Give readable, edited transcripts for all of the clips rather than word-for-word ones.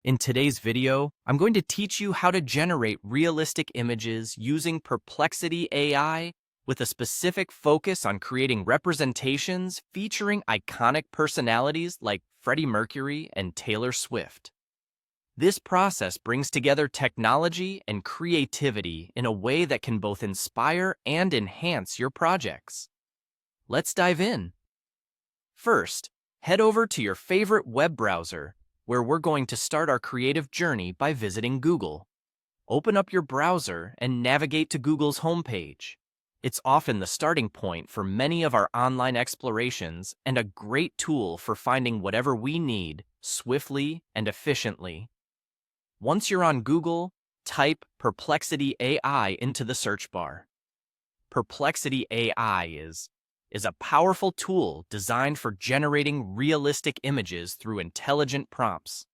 In today's video, I'm going to teach you how to generate realistic images using Perplexity AI with a specific focus on creating representations featuring iconic personalities like Freddie Mercury and Taylor Swift. This process brings together technology and creativity in a way that can both inspire and enhance your projects. Let's dive in. First, head over to your favorite web browser, where we're going to start our creative journey by visiting Google. Open up your browser and navigate to Google's homepage. It's often the starting point for many of our online explorations and a great tool for finding whatever we need swiftly and efficiently. Once you're on Google, type Perplexity AI into the search bar. Perplexity AI is a powerful tool designed for generating realistic images through intelligent prompts.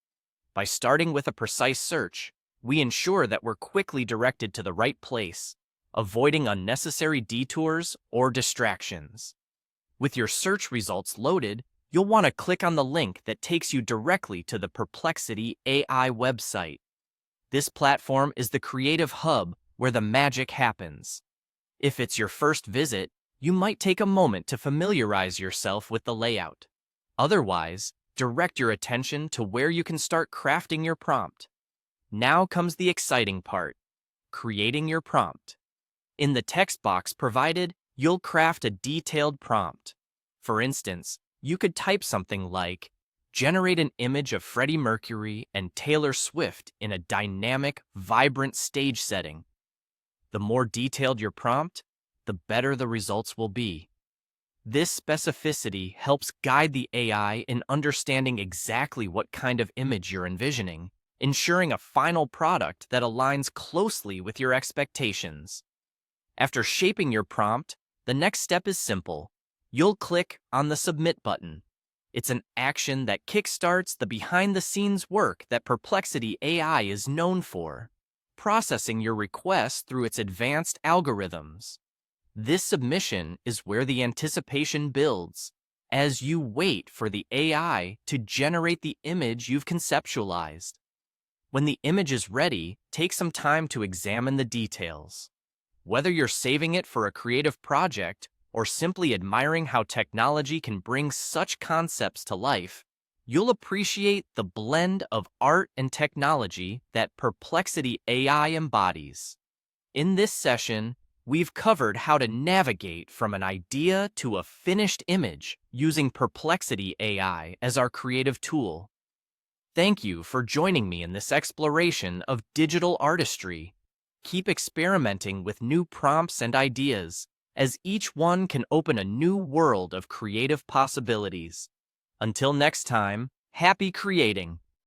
By starting with a precise search, we ensure that we're quickly directed to the right place, avoiding unnecessary detours or distractions. With your search results loaded, you'll want to click on the link that takes you directly to the Perplexity AI website. This platform is the creative hub where the magic happens. If it's your first visit, you might take a moment to familiarize yourself with the layout. Otherwise, direct your attention to where you can start crafting your prompt. Now comes the exciting part: creating your prompt. In the text box provided, you'll craft a detailed prompt. For instance, you could type something like, "Generate an image of Freddie Mercury and Taylor Swift in a dynamic, vibrant stage setting." The more detailed your prompt, the better the results will be. This specificity helps guide the AI in understanding exactly what kind of image you're envisioning, ensuring a final product that aligns closely with your expectations. After shaping your prompt, the next step is simple. You'll click on the Submit button. It's an action that kickstarts the behind-the-scenes work that Perplexity AI is known for, processing your request through its advanced algorithms. This submission is where the anticipation builds, as you wait for the AI to generate the image you've conceptualized. When the image is ready, take some time to examine the details. Whether you're saving it for a creative project or simply admiring how technology can bring such concepts to life, you'll appreciate the blend of art and technology that Perplexity AI embodies. In this session, we've covered how to navigate from an idea to a finished image using Perplexity AI as our creative tool. Thank you for joining me in this exploration of digital artistry. Keep experimenting with new prompts and ideas, as each one can open a new world of creative possibilities. Until next time, happy creating!